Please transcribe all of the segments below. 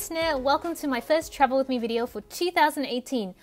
listener, welcome to my first Travel With Me video for 2018.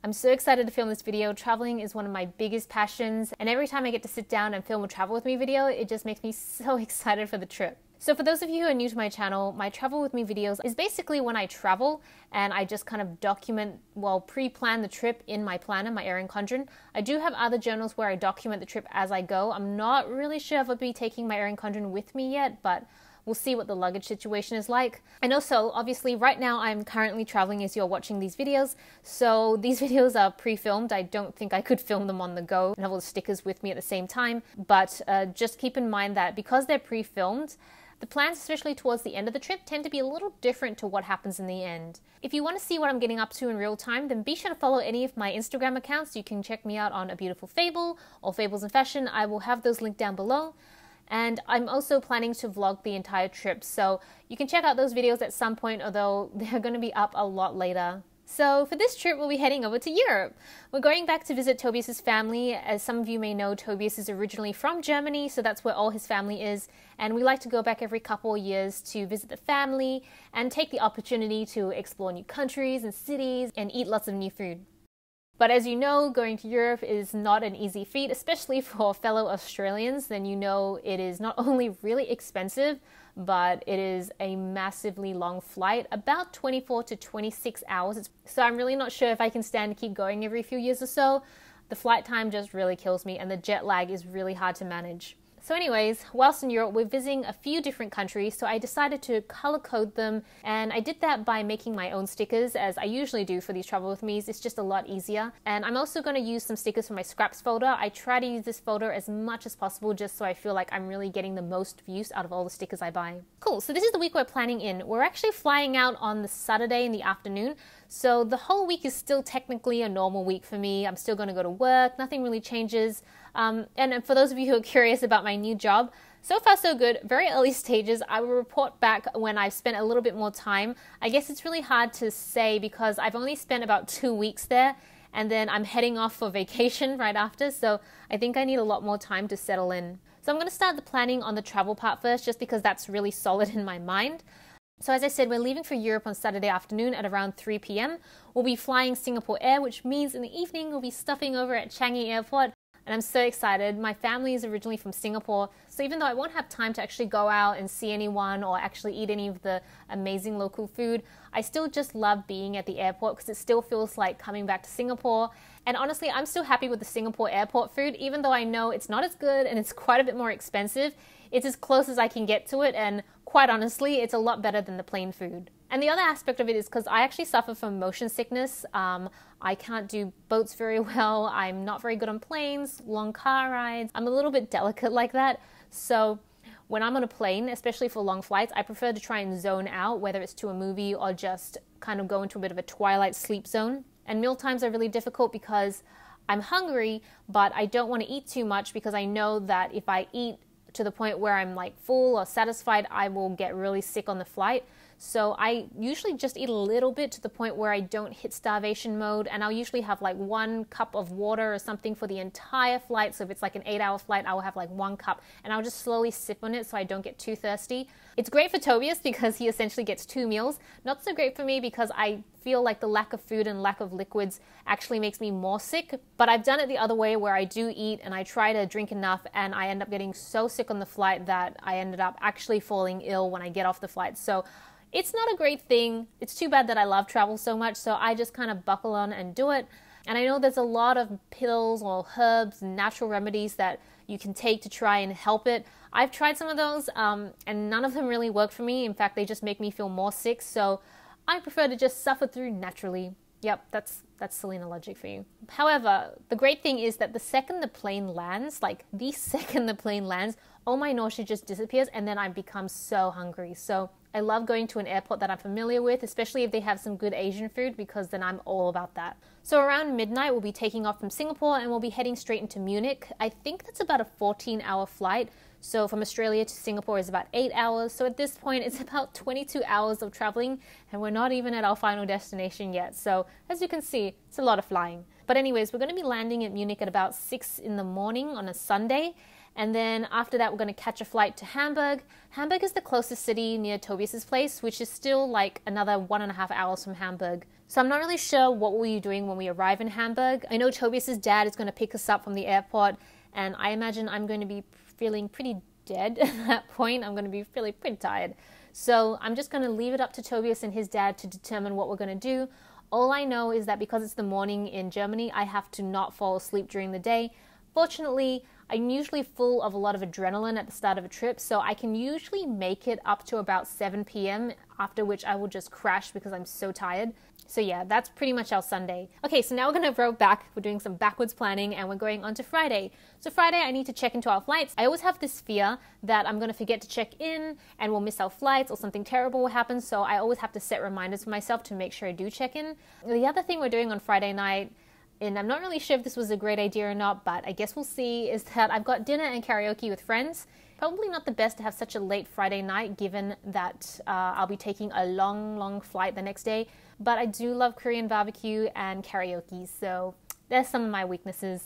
I'm so excited to film this video. Traveling is one of my biggest passions, and every time I get to sit down and film a Travel With Me video, it just makes me so excited for the trip. So for those of you who are new to my channel, my Travel With Me videos is basically when I travel and I just kind of document, pre-plan the trip in my planner, my Erin Condren. I do have other journals where I document the trip as I go. I'm not really sure if I'll be taking my Erin Condren with me yet, but we'll see what the luggage situation is like. And also, obviously, right now I'm currently traveling as you're watching these videos, so these videos are pre-filmed. I don't think I could film them on the go and have all the stickers with me at the same time, but just keep in mind that because they're pre-filmed, the plans, especially towards the end of the trip, tend to be a little different to what happens in the end. If you want to see what I'm getting up to in real time, then be sure to follow any of my Instagram accounts. You can check me out on A Beautiful Fable or Fables in Fashion. I will have those linked down below. And I'm also planning to vlog the entire trip, so you can check out those videos at some point, although they're going to be up a lot later. So for this trip, we'll be heading over to Europe. We're going back to visit Tobias's family. As some of you may know, Tobias is originally from Germany, so that's where all his family is. And we like to go back every couple of years to visit the family and take the opportunity to explore new countries and cities and eat lots of new food. But as you know, going to Europe is not an easy feat, especially for fellow Australians. Then you know it is not only really expensive, but it is a massively long flight, about 24 to 26 hours. So I'm really not sure if I can stand to keep going every few years or so. The flight time just really kills me, and the jet lag is really hard to manage. So anyways, whilst in Europe, we're visiting a few different countries, so I decided to color code them, and I did that by making my own stickers, as I usually do for these Travel With Me's. It's just a lot easier. And I'm also going to use some stickers from my scraps folder. I try to use this folder as much as possible, just so I feel like I'm really getting the most use out of all the stickers I buy. Cool, so this is the week we're planning in. We're actually flying out on the Saturday in the afternoon, so the whole week is still technically a normal week for me. I'm still going to go to work, nothing really changes. And for those of you who are curious about my new job, so far so good, very early stages. I will report back when I've spent a little bit more time. I guess it's really hard to say because I've only spent about 2 weeks there, and then I'm heading off for vacation right after, so I think I need a lot more time to settle in. So I'm going to start the planning on the travel part first, just because that's really solid in my mind. So as I said, we're leaving for Europe on Saturday afternoon at around 3 p.m. We'll be flying Singapore Air, which means in the evening we'll be stopping over at Changi Airport. And I'm so excited. My family is originally from Singapore, so even though I won't have time to actually go out and see anyone or actually eat any of the amazing local food, I still just love being at the airport because it still feels like coming back to Singapore. And honestly, I'm still happy with the Singapore airport food, even though I know it's not as good and it's quite a bit more expensive. It's as close as I can get to it, and quite honestly, it's a lot better than the plain food. And the other aspect of it is because I actually suffer from motion sickness. I can't do boats very well. I'm not very good on planes, long car rides. I'm a little bit delicate like that. So when I'm on a plane, especially for long flights, I prefer to try and zone out, whether it's to a movie or just kind of go into a bit of a twilight sleep zone. And meal times are really difficult because I'm hungry, but I don't want to eat too much because I know that if I eat to the point where I'm like full or satisfied, I will get really sick on the flight. So I usually just eat a little bit to the point where I don't hit starvation mode, and I'll usually have like 1 cup of water or something for the entire flight. So if it's like an 8-hour flight, I will have like 1 cup, and I'll just slowly sip on it so I don't get too thirsty. It's great for Tobias because he essentially gets 2 meals. Not so great for me because I feel like the lack of food and lack of liquids actually makes me more sick. But I've done it the other way where I do eat and I try to drink enough, and I end up getting so sick on the flight that I ended up actually falling ill when I get off the flight. So it's not a great thing. It's too bad that I love travel so much, so I just kind of buckle on and do it. And I know there's a lot of pills or herbs and natural remedies that you can take to try and help it. I've tried some of those, and none of them really work for me. In fact, they just make me feel more sick, so I prefer to just suffer through naturally. Yep, that's Celina logic for you. However, the great thing is that the second the plane lands, all my nausea just disappears, and then I become so hungry. So I love going to an airport that I'm familiar with, especially if they have some good Asian food, because then I'm all about that. So around midnight, we'll be taking off from Singapore and we'll be heading straight into Munich. I think that's about a 14-hour flight. So from Australia to Singapore is about 8 hours. So at this point, it's about 22 hours of traveling, and we're not even at our final destination yet. So as you can see, it's a lot of flying. But anyways, we're going to be landing at Munich at about 6 in the morning on a Sunday. And then after that, we're going to catch a flight to Hamburg. Hamburg is the closest city near Tobias's place, which is still like another 1.5 hours from Hamburg. So I'm not really sure what we'll be doing when we arrive in Hamburg. I know Tobias's dad is going to pick us up from the airport, and I imagine I'm going to be feeling pretty dead at that point. I'm going to be feeling pretty tired. So I'm just going to leave it up to Tobias and his dad to determine what we're going to do. All I know is that because it's the morning in Germany, I have to not fall asleep during the day. Fortunately, I'm usually full of a lot of adrenaline at the start of a trip, so I can usually make it up to about 7 p.m, after which I will just crash because I'm so tired. So yeah, that's pretty much our Sunday. Okay, so now we're going to row back. We're doing some backwards planning and we're going on to Friday. So Friday, I need to check into our flights. I always have this fear that I'm going to forget to check in and we'll miss our flights or something terrible will happen, so I always have to set reminders for myself to make sure I do check in. The other thing we're doing on Friday night, and I'm not really sure if this was a great idea or not, but I guess we'll see, is that I've got dinner and karaoke with friends. Probably not the best to have such a late Friday night, given that I'll be taking a long flight the next day. But I do love Korean barbecue and karaoke, so there's some of my weaknesses.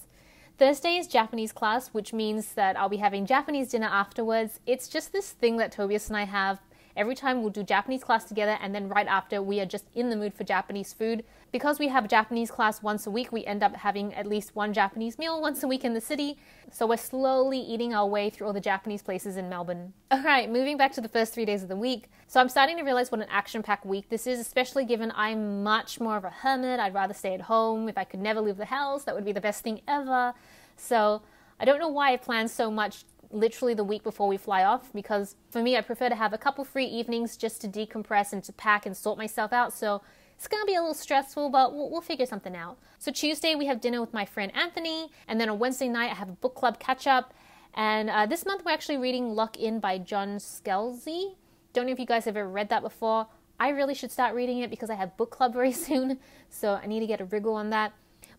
Thursday is Japanese class, which means that I'll be having Japanese dinner afterwards. It's just this thing that Tobias and I have. Every time we'll do Japanese class together, and then right after we are just in the mood for Japanese food. Because we have Japanese class once a week, we end up having at least one Japanese meal once a week in the city. So we're slowly eating our way through all the Japanese places in Melbourne. Alright, moving back to the first 3 days of the week. So I'm starting to realize what an action-packed week this is, especially given I'm much more of a hermit. I'd rather stay at home. If I could never leave the house, that would be the best thing ever. So I don't know why I planned so much literally the week before we fly off, because for me, I prefer to have a couple free evenings just to decompress and to pack and sort myself out. So it's going to be a little stressful, but we'll figure something out. So Tuesday, we have dinner with my friend Anthony, and then on Wednesday night, I have a book club catch-up. And this month, we're actually reading Lock In by John Scalzi. Don't know if you guys have ever read that before. I really should start reading it because I have book club very soon, so I need to get a wriggle on that.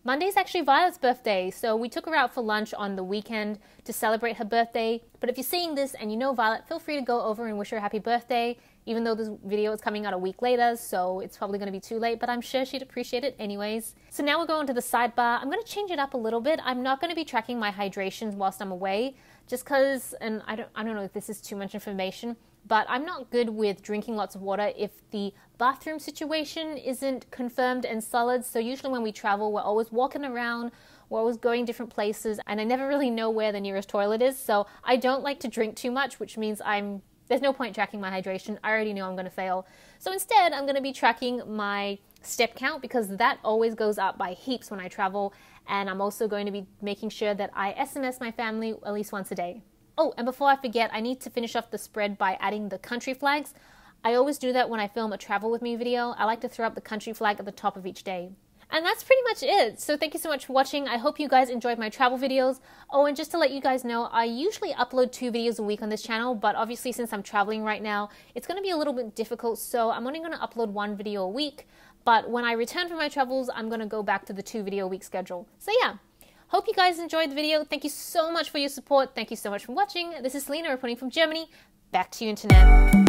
Monday is actually Violet's birthday, so we took her out for lunch on the weekend to celebrate her birthday. But if you're seeing this and you know Violet, feel free to go over and wish her a happy birthday, even though this video is coming out a week later, so it's probably going to be too late, but I'm sure she'd appreciate it anyways. So now we're going to the sidebar. I'm going to change it up a little bit. I'm not going to be tracking my hydrations whilst I'm away, just because, and I don't know if this is too much information, but I'm not good with drinking lots of water if the bathroom situation isn't confirmed and solid. So usually when we travel, we're always walking around, we're always going different places, and I never really know where the nearest toilet is. So I don't like to drink too much, which means there's no point tracking my hydration. I already know I'm going to fail. So instead, I'm going to be tracking my step count, because that always goes up by heaps when I travel. And I'm also going to be making sure that I SMS my family at least once a day. Oh, and before I forget, I need to finish off the spread by adding the country flags. I always do that when I film a travel with me video. I like to throw up the country flag at the top of each day. And that's pretty much it. So thank you so much for watching. I hope you guys enjoyed my travel videos. Oh, and just to let you guys know, I usually upload 2 videos a week on this channel, but obviously since I'm traveling right now, it's going to be a little bit difficult, so I'm only going to upload 1 video a week. But when I return from my travels, I'm going to go back to the 2 video a week schedule. So yeah. Hope you guys enjoyed the video. Thank you so much for your support. Thank you so much for watching. This is Celina reporting from Germany. Back to you, Internet.